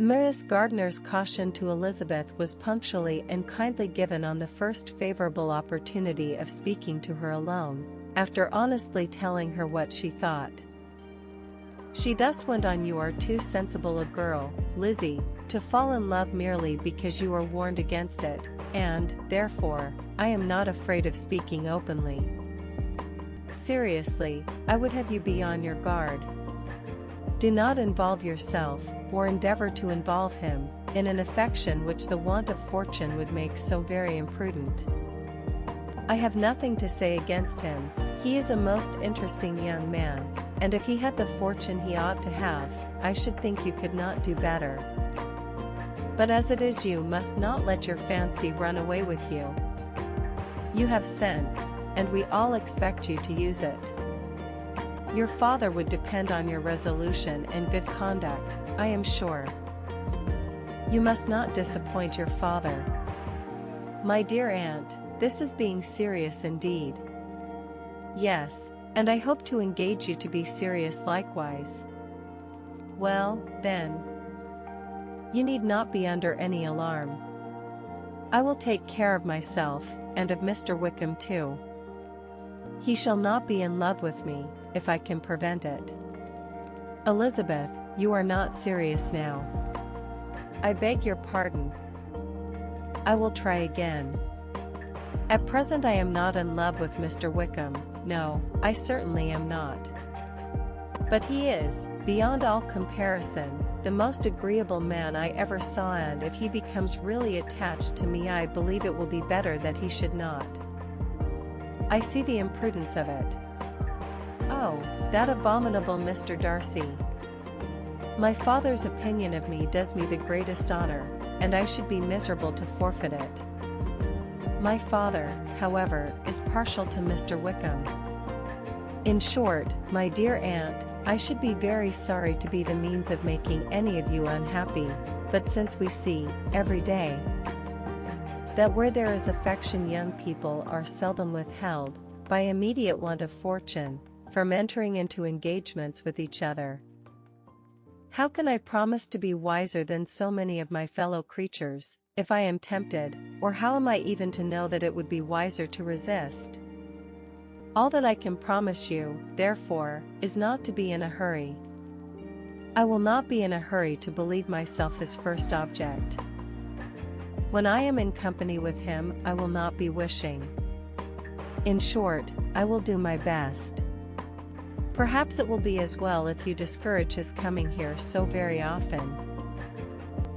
Miss Gardner's caution to Elizabeth was punctually and kindly given on the first favorable opportunity of speaking to her alone, after honestly telling her what she thought. She thus went on: "You are too sensible a girl, Lizzie, to fall in love merely because you are warned against it, and, therefore, I am not afraid of speaking openly. Seriously, I would have you be on your guard. Do not involve yourself, or endeavor to involve him, in an affection which the want of fortune would make so very imprudent. I have nothing to say against him, he is a most interesting young man, and if he had the fortune he ought to have, I should think you could not do better. But as it is, you must not let your fancy run away with you. You have sense, and we all expect you to use it. Your father would depend on your resolution and good conduct, I am sure. You must not disappoint your father. My dear aunt, this is being serious indeed." "Yes, and I hope to engage you to be serious likewise." "Well, then, you need not be under any alarm. I will take care of myself, and of Mr. Wickham too. He shall not be in love with me, if I can prevent it." "Elizabeth, you are not serious now." "I beg your pardon. I will try again. At present I am not in love with Mr. Wickham, no, I certainly am not. But he is, beyond all comparison, the most agreeable man I ever saw, and if he becomes really attached to me I believe it will be better that he should not. I see the imprudence of it. Oh, that abominable Mr. Darcy! My father's opinion of me does me the greatest honor, and I should be miserable to forfeit it. My father, however, is partial to Mr. Wickham. In short, my dear aunt, I should be very sorry to be the means of making any of you unhappy, but since we see, every day, that where there is affection young people are seldom withheld, by immediate want of fortune, from entering into engagements with each other, how can I promise to be wiser than so many of my fellow creatures, if I am tempted, or how am I even to know that it would be wiser to resist? All that I can promise you, therefore, is not to be in a hurry. I will not be in a hurry to believe myself his first object. When I am in company with him I will not be wishing. In short, I will do my best. Perhaps it will be as well if you discourage his coming here so very often.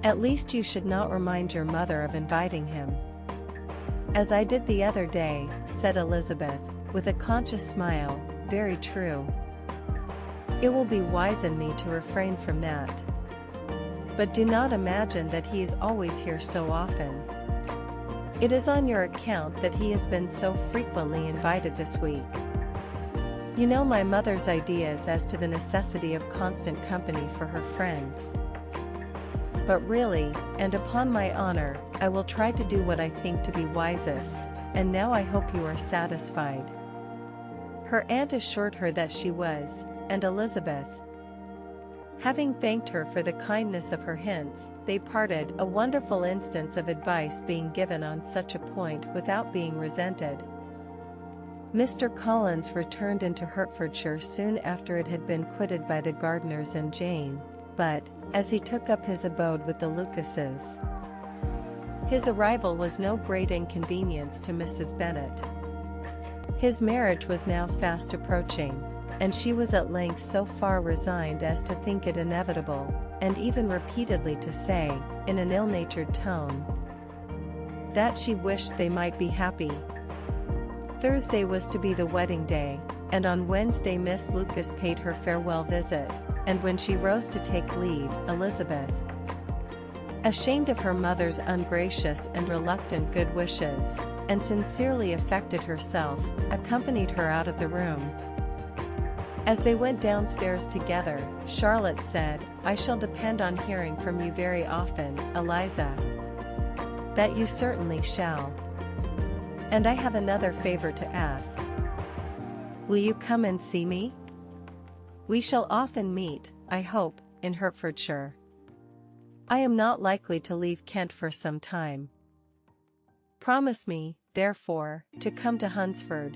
At least you should not remind your mother of inviting him." "As I did the other day," said Elizabeth, with a conscious smile. "Very true. It will be wise in me to refrain from that. But do not imagine that he is always here so often. It is on your account that he has been so frequently invited this week. You know my mother's ideas as to the necessity of constant company for her friends. But really, and upon my honor, I will try to do what I think to be wisest, and now I hope you are satisfied." Her aunt assured her that she was, and Elizabeth, having thanked her for the kindness of her hints, they parted, a wonderful instance of advice being given on such a point without being resented. Mr. Collins returned into Hertfordshire soon after it had been quitted by the Gardners and Jane, but, as he took up his abode with the Lucases, his arrival was no great inconvenience to Mrs. Bennet. His marriage was now fast approaching, and she was at length so far resigned as to think it inevitable, and even repeatedly to say, in an ill-natured tone, that she wished they might be happy. Thursday was to be the wedding day, and on Wednesday Miss Lucas paid her farewell visit, and when she rose to take leave, Elizabeth, ashamed of her mother's ungracious and reluctant good wishes, and sincerely affected herself, accompanied her out of the room. As they went downstairs together, Charlotte said, "I shall depend on hearing from you very often, Eliza." "That you certainly shall. And I have another favor to ask. Will you come and see me? We shall often meet, I hope, in Hertfordshire." I am not likely to leave Kent for some time. Promise me, therefore, to come to Hunsford."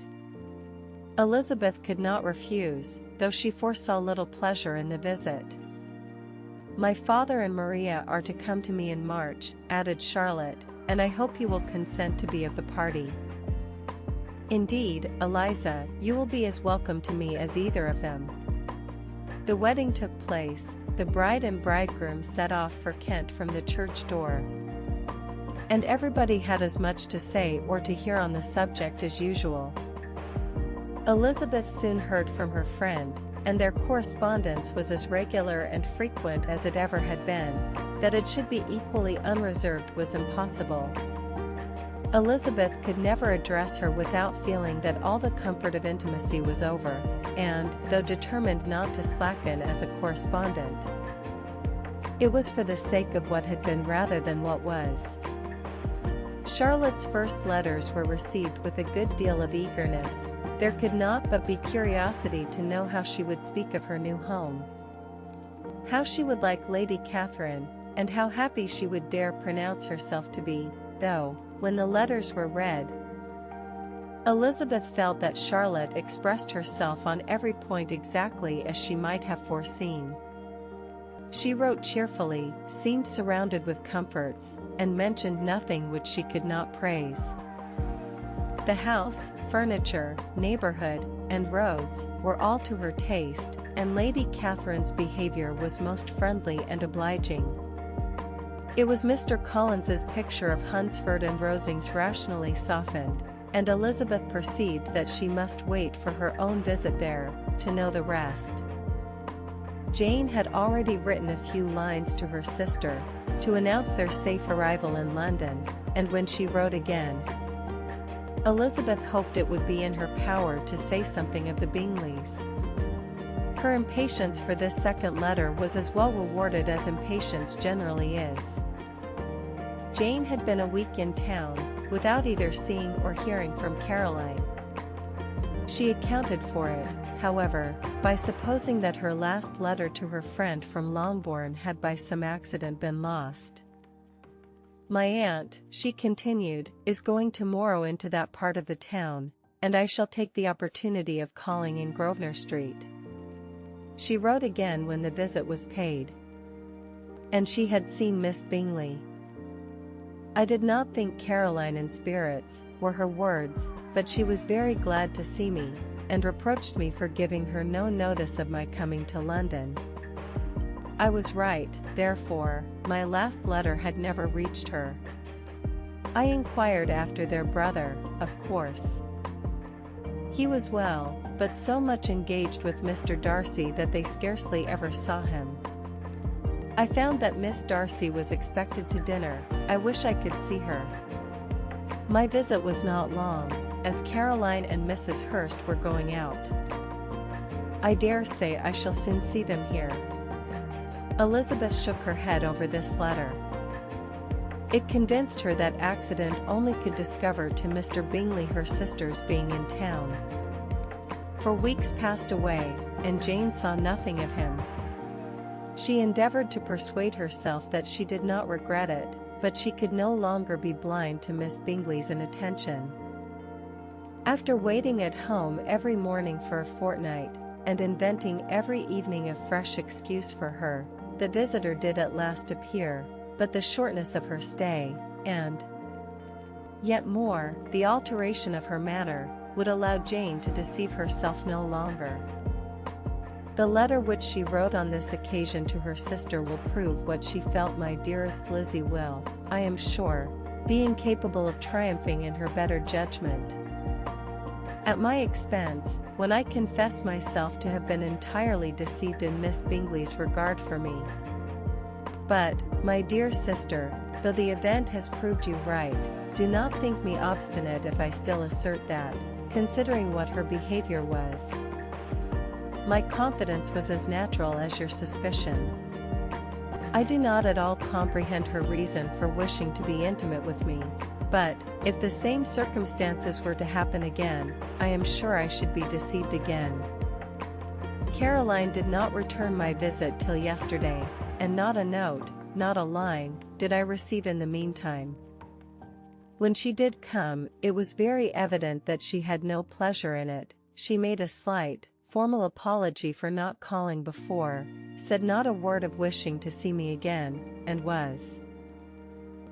Elizabeth could not refuse, though she foresaw little pleasure in the visit. "My father and Maria are to come to me in March," added Charlotte, "and I hope you will consent to be of the party." "Indeed, Eliza, you will be as welcome to me as either of them." The wedding took place, the bride and bridegroom set off for Kent from the church door. And everybody had as much to say or to hear on the subject as usual. Elizabeth soon heard from her friend, and their correspondence was as regular and frequent as it ever had been. That it should be equally unreserved was impossible. Elizabeth could never address her without feeling that all the comfort of intimacy was over, and, though determined not to slacken as a correspondent, it was for the sake of what had been rather than what was. Charlotte's first letters were received with a good deal of eagerness. There could not but be curiosity to know how she would speak of her new home, how she would like Lady Catherine, and how happy she would dare pronounce herself to be, though, when the letters were read, Elizabeth felt that Charlotte expressed herself on every point exactly as she might have foreseen. She wrote cheerfully, seemed surrounded with comforts, and mentioned nothing which she could not praise. The house, furniture, neighborhood, and roads were all to her taste, and Lady Catherine's behavior was most friendly and obliging. It was Mr. Collins's picture of Hunsford and Rosings rationally softened, and Elizabeth perceived that she must wait for her own visit there, to know the rest. Jane had already written a few lines to her sister, to announce their safe arrival in London, and when she wrote again, Elizabeth hoped it would be in her power to say something of the Bingleys. Her impatience for this second letter was as well rewarded as impatience generally is. Jane had been a week in town, without either seeing or hearing from Caroline. She accounted for it, however, by supposing that her last letter to her friend from Longbourn had by some accident been lost. "My aunt," she continued, "is going tomorrow into that part of the town, and I shall take the opportunity of calling in Grosvenor Street." She wrote again when the visit was paid. And she had seen Miss Bingley. "I did not think Caroline in spirits," were her words, "but she was very glad to see me, and reproached me for giving her no notice of my coming to London. I was right, therefore, my last letter had never reached her. I inquired after their brother, of course. He was well, but so much engaged with Mr. Darcy that they scarcely ever saw him. I found that Miss Darcy was expected to dinner. I wish I could see her. My visit was not long, as Caroline and Mrs. Hurst were going out. I dare say I shall soon see them here." Elizabeth shook her head over this letter. It convinced her that accident only could discover to Mr. Bingley her sister's being in town. For weeks passed away, and Jane saw nothing of him. She endeavored to persuade herself that she did not regret it, but she could no longer be blind to Miss Bingley's inattention. After waiting at home every morning for a fortnight, and inventing every evening a fresh excuse for her, the visitor did at last appear, but the shortness of her stay, and, yet more, the alteration of her manner, would allow Jane to deceive herself no longer. The letter which she wrote on this occasion to her sister will prove what she felt. "My dearest Lizzie will, I am sure, be incapable of triumphing in her better judgment at my expense, when I confess myself to have been entirely deceived in Miss Bingley's regard for me. But, my dear sister, though the event has proved you right, do not think me obstinate if I still assert that, considering what her behavior was, my confidence was as natural as your suspicion. I do not at all comprehend her reason for wishing to be intimate with me, but, if the same circumstances were to happen again, I am sure I should be deceived again. Caroline did not return my visit till yesterday, and not a note, not a line, did I receive in the meantime. When she did come, it was very evident that she had no pleasure in it. She made a slight, formal apology for not calling before, said not a word of wishing to see me again, and was,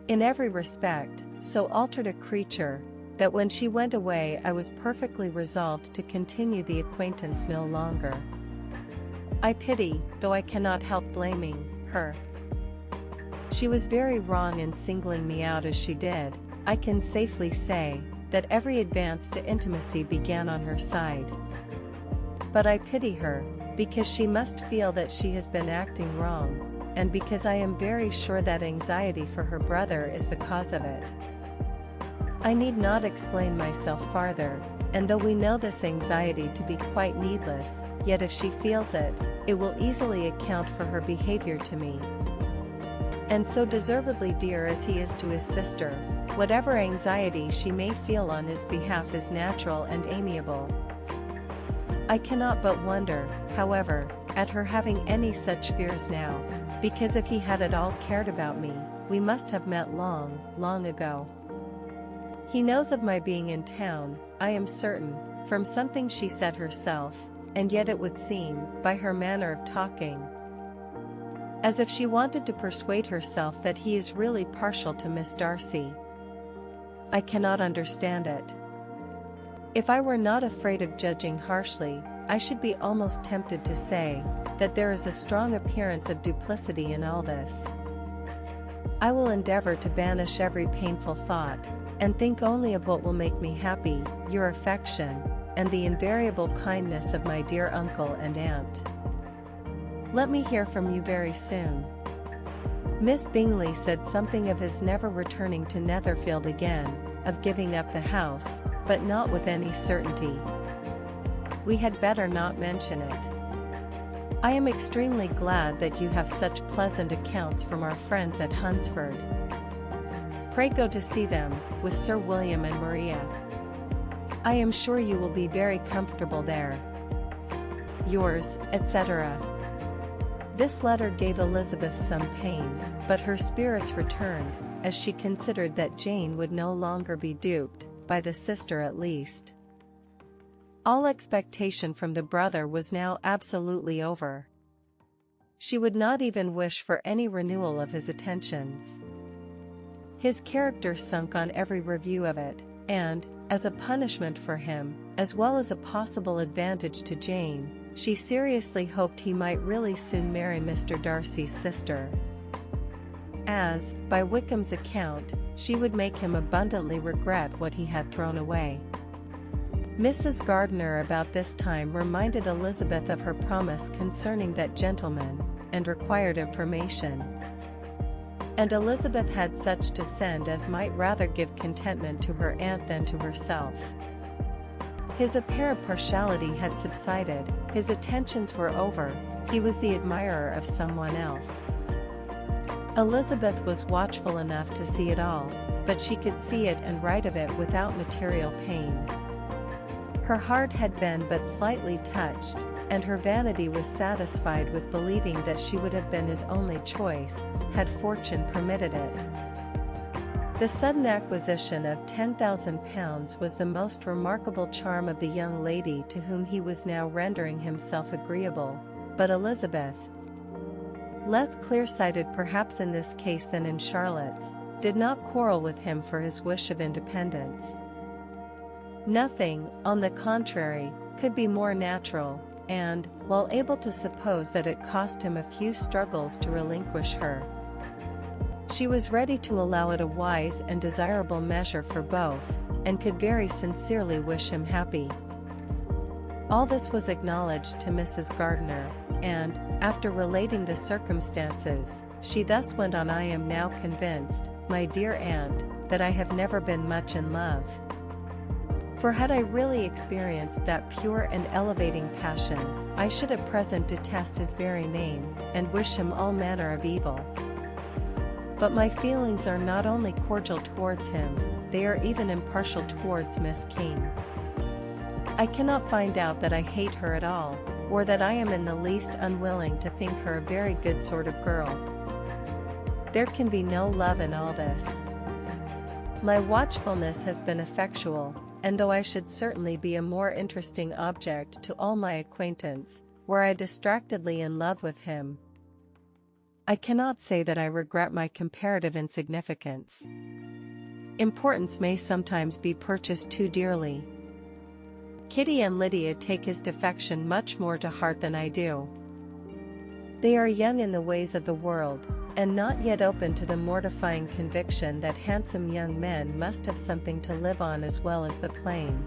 in every respect, so altered a creature, that when she went away I was perfectly resolved to continue the acquaintance no longer. I pity, though I cannot help blaming, her. She was very wrong in singling me out as she did. I can safely say that every advance to intimacy began on her side. But I pity her, because she must feel that she has been acting wrong, and because I am very sure that anxiety for her brother is the cause of it. I need not explain myself farther, and though we know this anxiety to be quite needless, yet if she feels it, it will easily account for her behavior to me. And so deservedly dear as he is to his sister, whatever anxiety she may feel on his behalf is natural and amiable. I cannot but wonder, however, at her having any such fears now, because if he had at all cared about me, we must have met long, long ago. He knows of my being in town, I am certain, from something she said herself, and yet it would seem, by her manner of talking, as if she wanted to persuade herself that he is really partial to Miss Darcy. I cannot understand it. If I were not afraid of judging harshly, I should be almost tempted to say that there is a strong appearance of duplicity in all this. I will endeavor to banish every painful thought, and think only of what will make me happy, your affection, and the invariable kindness of my dear uncle and aunt. Let me hear from you very soon. Miss Bingley said something of his never returning to Netherfield again, of giving up the house, but not with any certainty. We had better not mention it. I am extremely glad that you have such pleasant accounts from our friends at Hunsford. Pray go to see them, with Sir William and Maria. I am sure you will be very comfortable there. Yours, etc. This letter gave Elizabeth some pain, but her spirits returned, as she considered that Jane would no longer be duped, by the sister at least. All expectation from the brother was now absolutely over. She would not even wish for any renewal of his attentions. His character sunk on every review of it, and, as a punishment for him, as well as a possible advantage to Jane, she seriously hoped he might really soon marry Mr. Darcy's sister, as, by Wickham's account, she would make him abundantly regret what he had thrown away. Mrs. Gardiner about this time reminded Elizabeth of her promise concerning that gentleman, and required information. And Elizabeth had such to send as might rather give contentment to her aunt than to herself. His apparent partiality had subsided, his attentions were over, he was the admirer of someone else. Elizabeth was watchful enough to see it all, but she could see it and write of it without material pain. Her heart had been but slightly touched, and her vanity was satisfied with believing that she would have been his only choice, had fortune permitted it. The sudden acquisition of £10,000 was the most remarkable charm of the young lady to whom he was now rendering himself agreeable, but Elizabeth, less clear-sighted perhaps in this case than in Charlotte's, did not quarrel with him for his wish of independence. Nothing, on the contrary, could be more natural, and, while able to suppose that it cost him a few struggles to relinquish her, she was ready to allow it a wise and desirable measure for both, and could very sincerely wish him happy. All this was acknowledged to Mrs. Gardiner, and, after relating the circumstances, she thus went on: I am now convinced, my dear aunt, that I have never been much in love. For had I really experienced that pure and elevating passion, I should at present detest his very name, and wish him all manner of evil. But my feelings are not only cordial towards him, they are even impartial towards Miss King. I cannot find out that I hate her at all, or that I am in the least unwilling to think her a very good sort of girl. There can be no love in all this. My watchfulness has been effectual, and though I should certainly be a more interesting object to all my acquaintance, were I distractedly in love with him, I cannot say that I regret my comparative insignificance. Importance may sometimes be purchased too dearly. Kitty and Lydia take his defection much more to heart than I do. They are young in the ways of the world, and not yet open to the mortifying conviction that handsome young men must have something to live on as well as the plain,